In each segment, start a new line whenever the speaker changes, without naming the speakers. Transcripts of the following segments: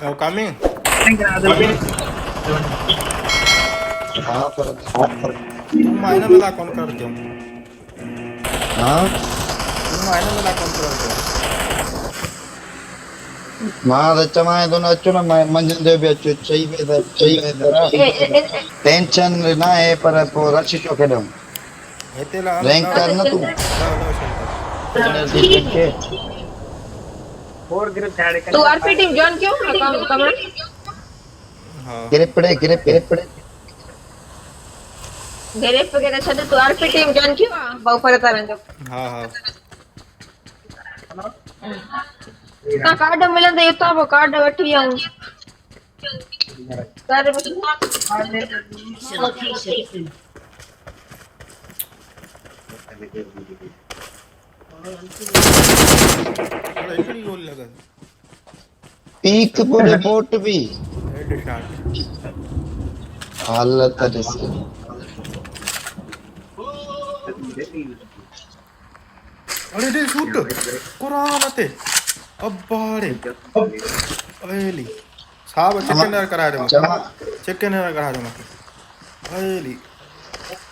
Oh, coming.
हाँ पर
तुम मायना में ला कौन कर दो?
हाँ
तुम मायना में ला कौन कर दो?
मां चमाए तो अचो ना मंझंदि जो बि अचो चई पे टेंशन ना है पर पोइ रश छो कढूं
हेते ला हलो
रैंक
ला
कर न तूं
ला ला शेल्टर.
एनर्जी ड्रिंक के
तू आरपी टीम ज्वाइन क्यों कमरा
हाँ
गिरपड़े
गैरेज वगैरह छॾ तू आरपी टीम ज्वाइन क्यों बहु पर तरह जो
हाँ हाँ.
का कार्ड मिलंदे उतां पोइ कार्ड वठी आऊं कर
अरे इकड़ी गोल लगा.
पीक पूरे बोट भी
हेड शॉट.
हालत ॾिस
अरे दे शूट. कुरानते. अब्बारे. अली. साहब चिकन डिनर करा दे
चमा
मुझे. चिकन डिनर करा दे मुझे. अली.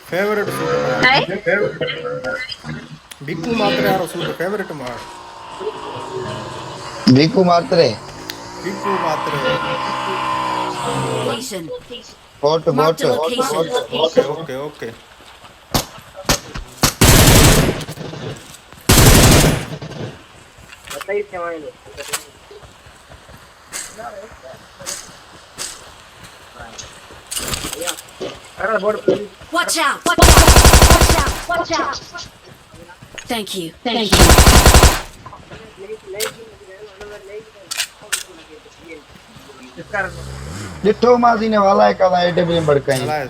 फेवरेट शूट
है
मार. बिकू मात्रे यारो शूट फेवरेट मार.
भीकू मात्रे
बिकू मात्रे.
Location.
Boat
Marked
boat
a location.
Okay okay okay.
Watch out! Watch out! Watch out! Watch out! Thank you. Thank you.
ॾिठो मां ने वाला है कदा एडब्ल्यूएम बड़काई
चला है.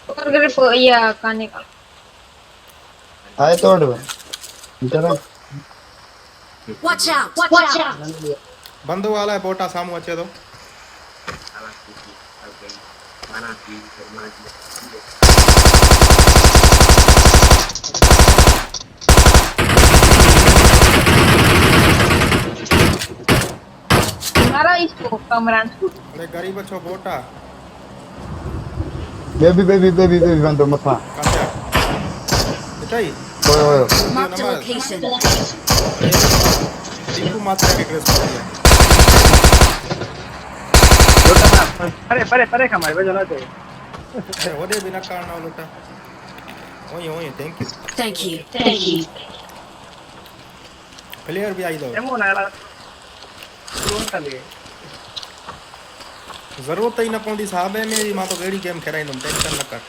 और ग्रिप या काने का
आए तोड़ जरा
Watch out! Watch out!
बंदो वाला है बोटा सामू अचे तो.
मारा इसको कमरान
अरे गरीब छो बोटा.
बेबी बंदो मथा
काचा. इताई.
ओए ओए
Marked a location.
बिकू मात्रे के ड्रेस कर दिया. अरे ओदे बिना कारण ना लोटा. ओए ओए thank you.
Thank you. Thank you.
Player भी आई दो. जरूरत ही न पवंदी साहब में जी मां तो कहिड़ी गेम खेराईंदुमि टेंशन न कर.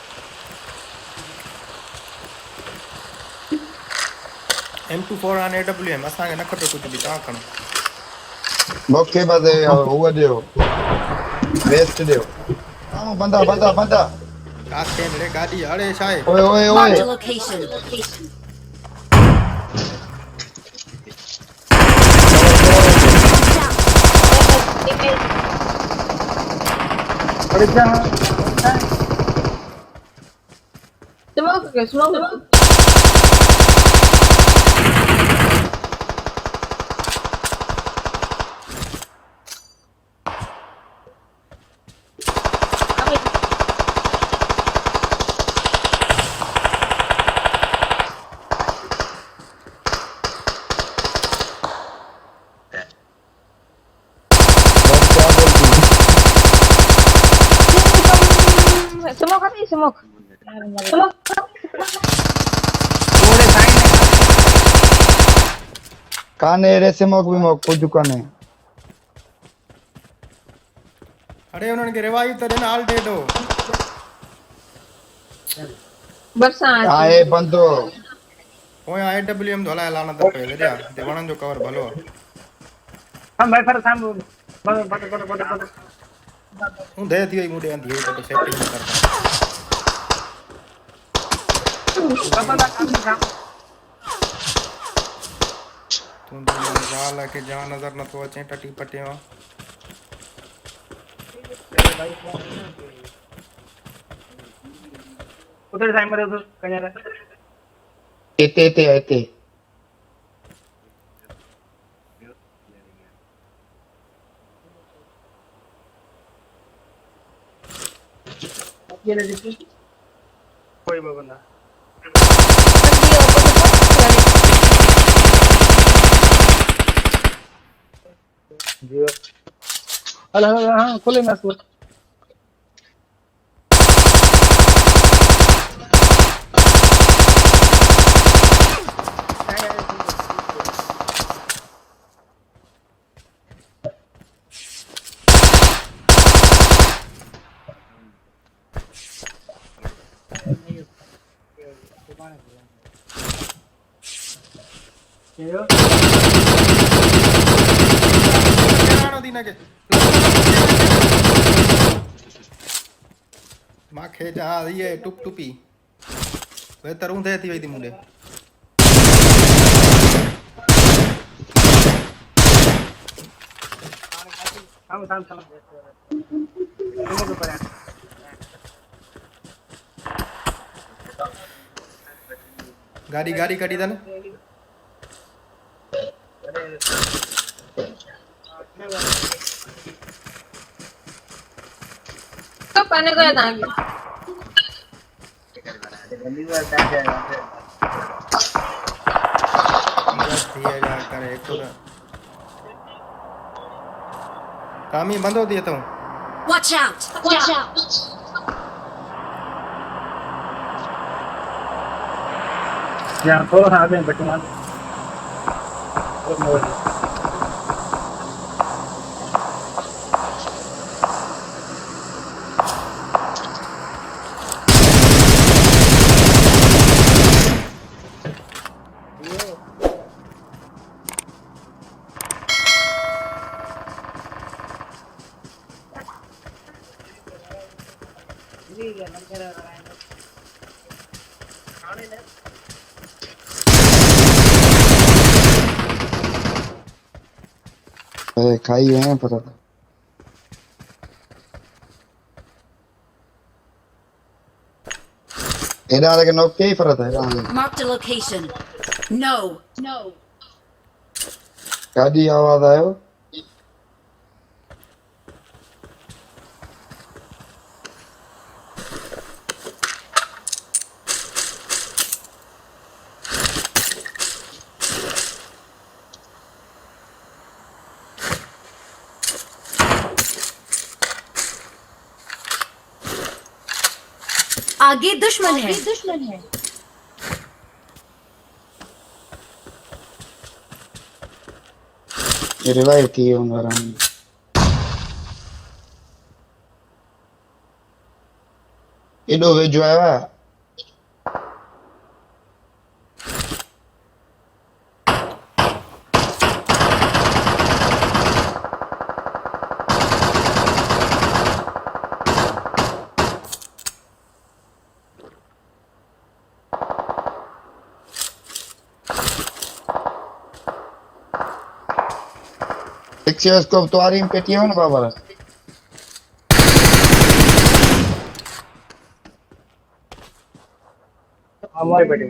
M24 ऑन AWM असांखे न खपे कुझु बि तव्हां खणो.
मौके बदे हुआ दियो वेस्ट दियो हां बंदा
काथे रे गाड़ी अरे छा आहे.
ओए
Marked a location.
Smoke smoke आती स्मोक
काने रे से मौक भी मौक कुछ काने
अरे उन्होंने के रिवाइव तो देना ऑल डेड हो.
बरसात
आए बंदो
ओए AWM तो हलाए लाना त पे वेरिया ते वणन जो कवर भलो. हूं दे थी वई मुडे अंधी तो सेटिंग कर. तू तो जाल के जा नजर न तो अचे टटी पटे.
एते
कोई बंदा जी हेलो हेलो हाँ खोले ना इसको
दीना के माखे जा ये टुप टुपी बेहतर ऊंधे थी वई थी मुंडे
थाम
गाड़ी गाड़ी कड़ी था ना
तो पाने को था
बस दिया जा करे एक तो काम ही बंद हो दिया तो
Watch out! Watch out!
यहाँ थोड़ा सा आगे बटुमान
अरे खाई है पता था एडा लगे नोक के ही पता था
Marked a location. No. No.
गाड़ी आवाज आयो
आगे दुश्मन है.
ये रिवाइव थी हमारा एडो वेजो आया स्कोप तो आ रही पेटी हो ना बाबा
हमारे बेटे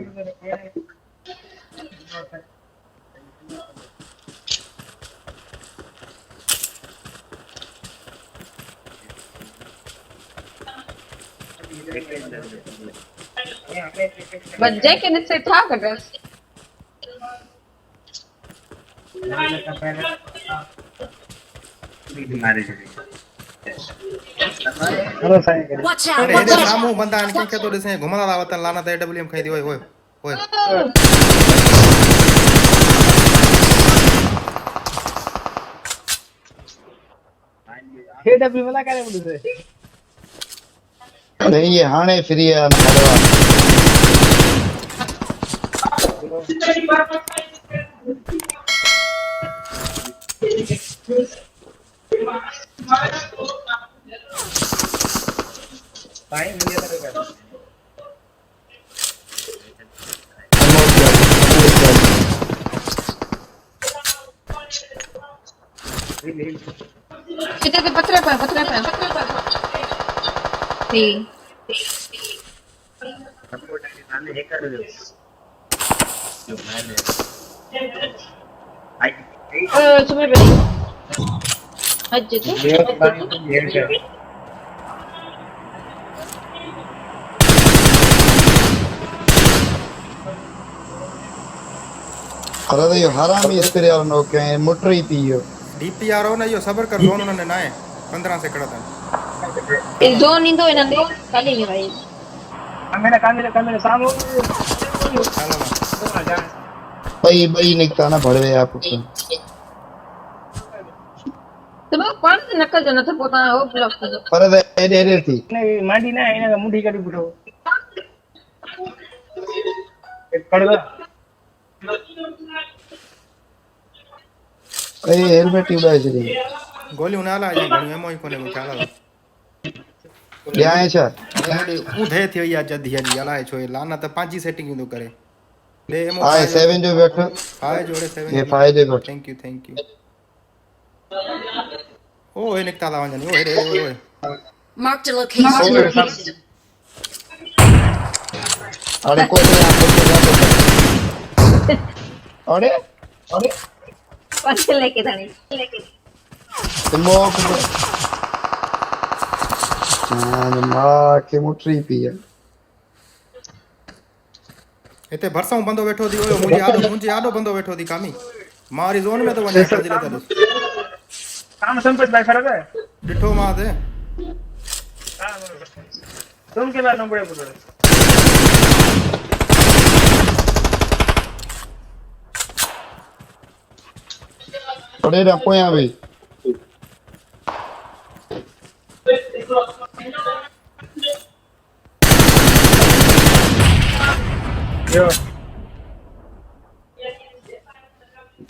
बच्चे के नीचे था dress
hello Sai
Watch out!
अरे
Watch
हेडे
out!
सामू बंदा आने के तो दिसे घुमला लावतन लाना ते डब्ल्यूएम खाई दी ओए ओए ओए
KW वाला क्या बोलू से
अरे ये हाने फ्री है ना
साईं मुझे करेगा
सीधे से पत्थर पे सी तुम्हें बड़ी हज जी
पर ये हरामी स्प्रे वाला नोके मुटरी पियो
डीपीआर हो ना यो सबर कर जोन उन्होंने ना है 15 से कड़ा था
एक जोन इंदो इनंदे कली नहीं भाई
कामेरा सामू
चलो ना
भाई निकता ना भड़वे आप
तुम कौन नकल जो न था पोता वो ब्लॉक कर दो
पर एरे थी
मांडी ना एना मुंडी काटी बुठो एक कड़वा
ए हेलमेट उड़ाए छे
गोली उन्हें आला जाए घणी एमो ही कोने को चाला
क्या है छा
ऊधे थियो या जदी हली आला है छो लाना तो पांची सेटिंग तो करे दे एमो
आए 7 जो बैठो
हाय जोड़े 7
ये 5 जो बैठो
थैंक यू ओ ए निकता ला वंजनी ओ रे ओए
Marked a location.
अरे कोई अरे
पांच लेके थाने
स्मोक मां के मुटरी पिया
इते भरसाऊ बंदो बैठो दी ओए मुंजे आडो बंदो बैठो दी कामी मारी जोन में तो वने कर दिले तदो
काम संपत भाई फरक है
डिठो मां दे
तुम के बार नंबर बोलो
अरे ना पोया भाई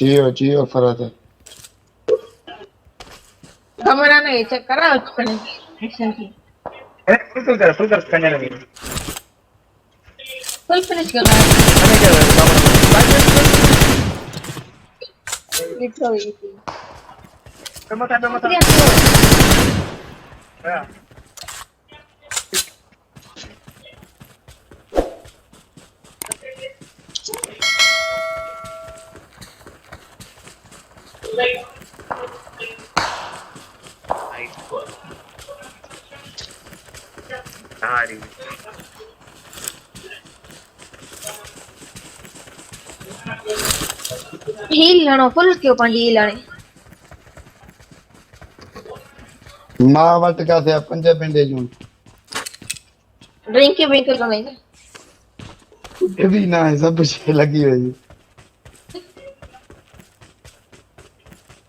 यो
जियो फरक है
कमरा नहीं चेक करा उसने मिशन की
फुल कर करने लगे
फुल फिनिश करना है
हमें क्या
लिखो ये थी
मत हां
हील लानो फुल क्यों पांजी हील लाने
मां वट का थे 5 बैंडेज
ड्रिंक के बिंक तो नहीं
ये भी ना है सब कुछ लगी हुई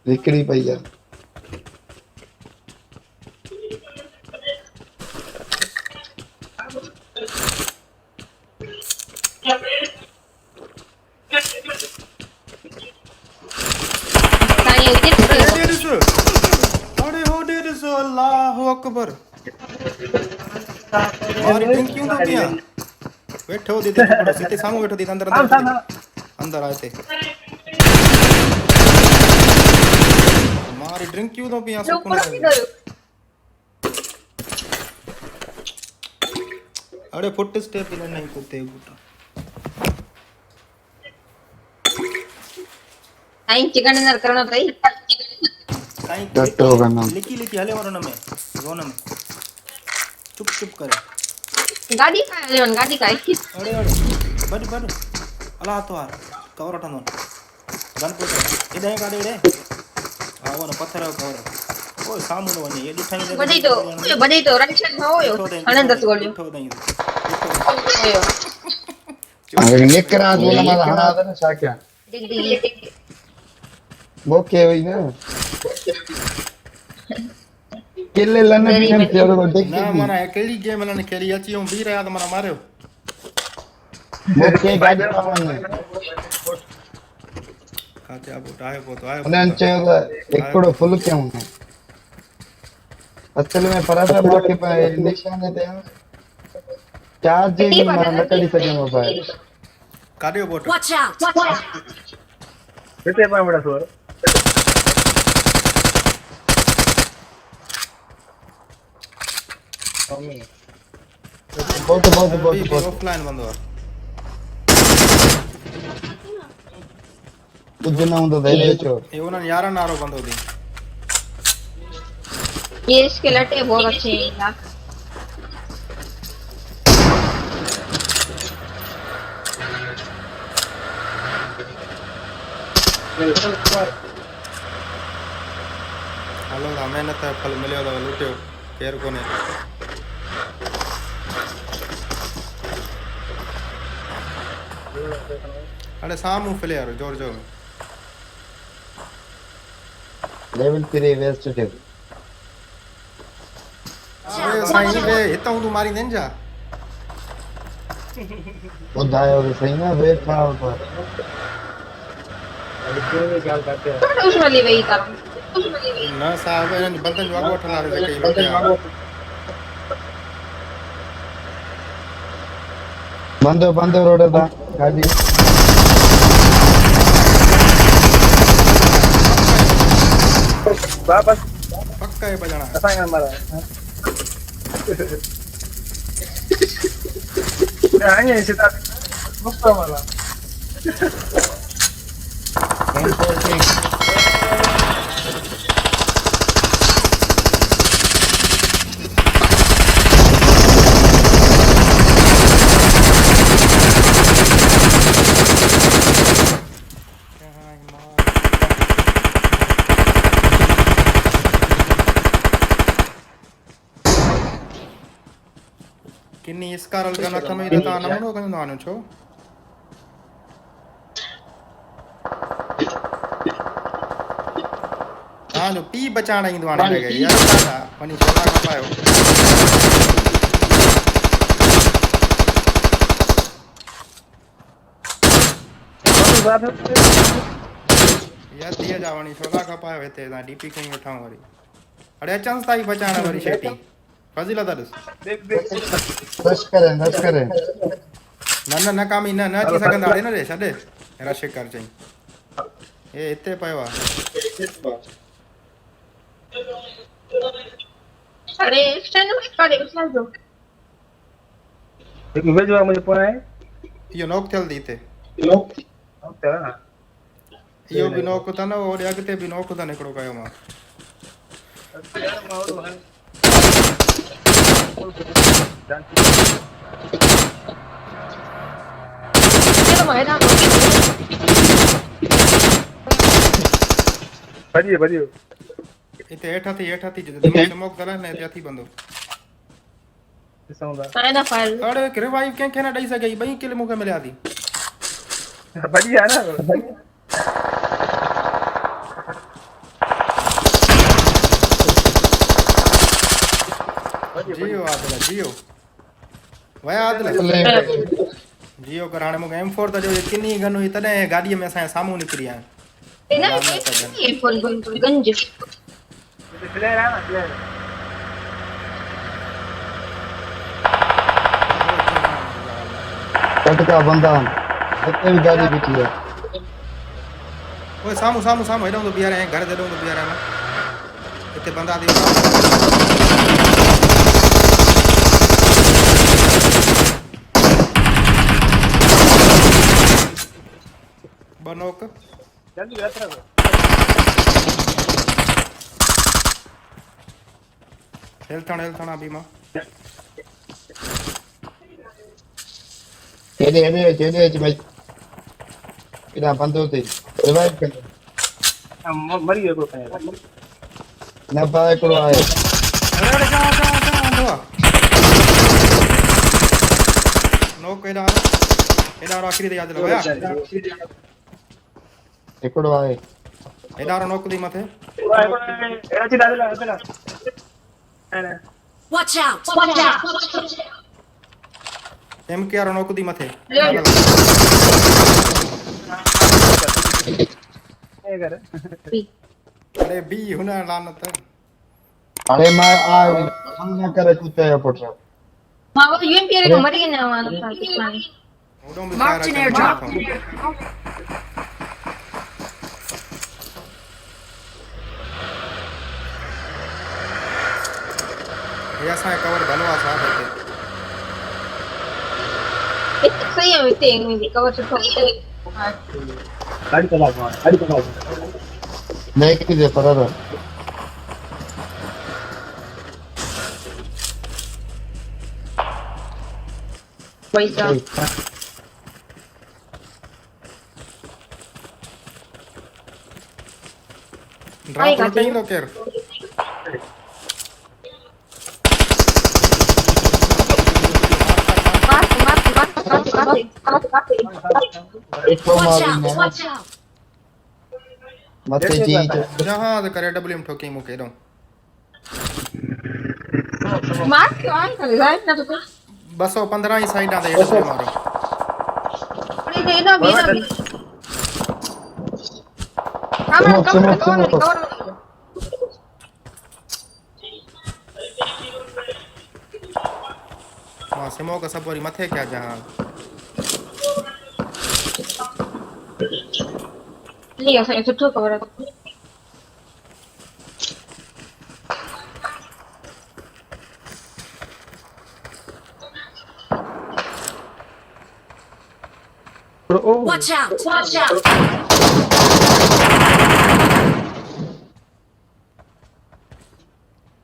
विक्री भैया
ताई उचित
अरे हो दे दिस अल्लाह अकबर मारी ड्रिंक क्यों तो पिया बैठो दी थोड़ा सीते सामू बैठो दी अंदर अंदर आए थे मारी ड्रिंक क्यों तो पिया सुकून अरे फुट स्टेप इधर नहीं कुत्ते बूटा
ताई चिकन डिनर करना ताई
डटो करना
लिखी हले वारो न में जोन में चुप करे
गाड़ी का लेवन गाड़ी का
अरे बड़ अला तो यार कवर उठनो गन पे इधर गाड़ी रे आवो न पत्थर कवर ओ सामू न वने ये दिठाई
बड़ी तो रक्षण हो यो आनंद तो गोलियो
अरे निकरा बोला मारा हना था ना साक्या
दिख दी
ओके वही ना किले लने भी नहीं किया तो देख
ना मना अकेली गेम लने खेली अच्छी हूं भी रहा तो मना मारो
ओके गाड़ी पावन
काते अब उठाए तो आए
उन्हें चाहिए एकड़ो फुल क्या हूं असल में फरासा बाकी पे निशान देते हैं चार्जिंग मारा न करी सके मोबाइल
काडियो बोट
Watch out!
कितने पाए बड़ा सोर
बहुत
ऑफलाइन बंदो
कुछ ना हो तो दे चो
ये उन्होंने यारा नारो बंदो दी
ये इसके लटे बहुत अच्छे हैं यार
हलो था मेहनत जो फल मिलियो अथव लुटियो केरु कोन्हे हाणे साम्हूं फिले यार जोर जोर में
लेवल 3 वेस्ट थे
अरे साईं वे हितां तूं मारींदे छा
ॿुधायो त सही न वेठा हो पर
कौन उस वाली वही था
न साहब इन्हनि बंदनि जो अॻु वठण वारे जेके ई लुटिया
बंदो रोड था गाड़ी
वापस
पक्का आहे बजणा
असांखे मारा आए सीधा मुक्त वाला
किन्नी इसकारल गन हथ में त तव्हां नमूनो कंदा वञो छो तव्हांजो पी बचाइण ईंदो हाणे लॻे यार दादा वञी छोला खपायो यार दिया जा वञी छोला खपायो हिते तव्हां डीपी खणी वठां वरी अड़े अचनि था ई बचाइण वरी शेटी फज़ीलत ॾिस
रश करें
न कामी न अची सघंदा अड़े न रे छॾे रश कर चई हे हिते पियो आहे
अरे स्टैंड में खड़े चल दो
एक भेजवा मुझे फोन है
इहो नॉक थियल थी हिते
ओके ना
इहो बि नॉक अथनि ओॾे अॻिते बि नॉक अथनि हिकिड़ो कयो मां
चलो मैदान
बढ़िया
हिते हेठि थी दिमाग स्मोक करा न हिते अथी बंदो
मैदान फाइल
अड़े रिवाइव कंहिंखे न ॾेई सघे ॿई किल मूंखे मिलिया थी
बढ़िया ना
जियो आदिल जियो वया आदिल जियो कर हाणे मूंखे M4 त जो किनी गन हुई तॾहिं गाॾीअ में असांजे साम्हूं निकिरी आहियां
ना ये फोन गंज
प्लेयर है ना प्लेयर
कटका बंदा हिते भी गाड़ी बीठी है
ओए साम्हूं हेॾो तो बीहारे घर हेॾो तो बीहारे मां हिते बंदा थी बनोक
जल्दी यात्रा करो
हेल्थ थाना अभी मां
हेडे मैं इधर बंदो थे रिवाइव कर
मरी गयो कोई
न पाए को आए
अरे जा अंदो नो केडा आखिरी ते याद लगाया
एकड़ो आए
एडा नोक दी मथे
एड़ा चिदा देला
Watch out!
एम के आर नोक दी मथे
ए कर
अरे बी हुना लानत
अरे मैं आ न करे कुत्ते पुट
हां वो यूएमपी रे मरी ना वाला था किसान
ओडो भी
Marked an airdrop.
ये असां कवर भलो आ साहब हिते
सही है इते में कवर सुठो
गाड़ी चला
नहीं की दे पर
पैसा
ड्रॉप लुटे लो केर
एक तो
Watch
मारी
out!
ने
Watch out!
मते जी
जहां करे डब्ल्यू में ठोकी मुके दो
मार क्यों आए कर रहा है ना तो
215 ही साइड आ दे डब्ल्यू मारो
अरे ये ना भी हमारा कवर
हां सिमो का सब वरी मथे क्या जहां
लिया सही सुठो कवर
ओ
Watch out! Watch out!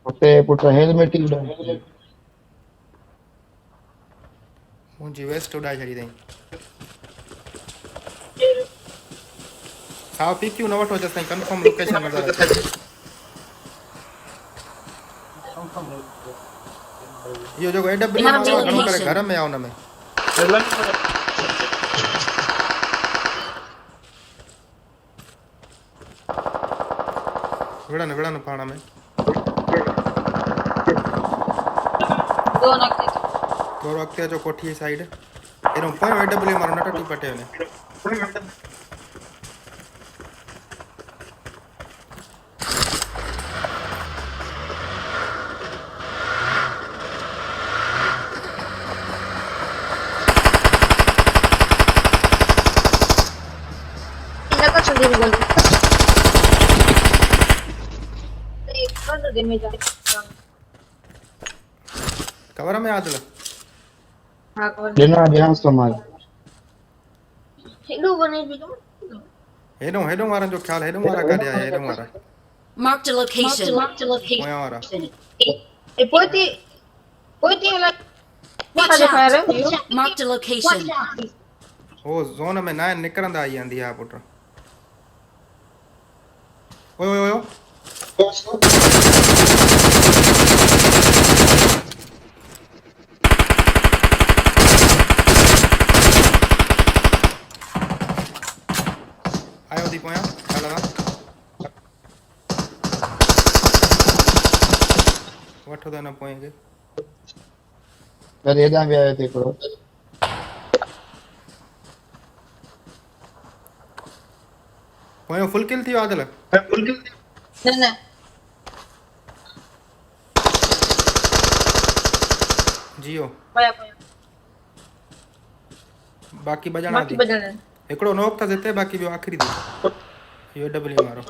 पुटे पुटे हेलमेट ही उड़ा
मुंजी वेस्ट उड़ाई छड़ी दई साव पीक्यू न वठो जस कंफर्म लोकेशन नजर अचे यो जो एडब्ल्यू मारो घणो करे घर में आओ न में विड़न पाण में
दो नक्के
थोरो अॻिते अचो कोठी साइड एरो पोइ एडब्ल्यू मारो न टटी पटे वञे
लगा चल बोल दिन में जा
कवर में आदल
हां कवर
देना ध्यान से मार
हेडू बने भी तो
हेडो वारन जो ख्याल हेडो वारा काढिया हेडो वारा
Marked a location. Marked a location.
पोयां वारा
ए पोती वाला
Watch
fire
out! Marked a location.
ओ जोन में ना निकरंदा आई आंदी आ पुट ओए ओए ओए आयो दी पोयां हला वठो दा न पोएंगे
अरे एदा भी आयो थे करो
पोयां फुल किल थी आदल
ना
जियो
पाया
बाकी बजाना
बाकी
दी
बदलना
एकड़ो नॉक था जिते बाकी बियो आखिरी दी यो डब्ल्यू मारो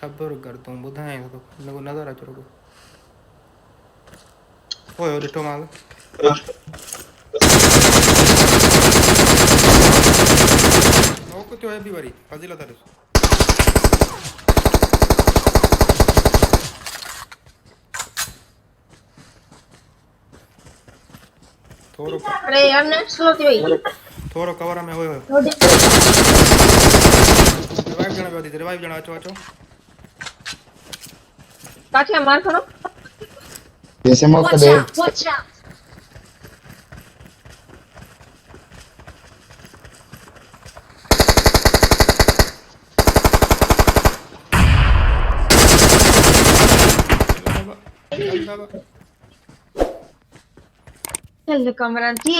सबर कर तू बुधाए तो नजर अच रुको ओए डिठो माल नॉक तो है भी वरी फजीला तरस थोरो
अरे यार नेट स्लो थी भाई
थोरो कवर में होयो रिवाइव जना अचो अचो
काठिया मार करो
जैसे मौका
Watch
दे
out! Watch out!
चल कमरा थी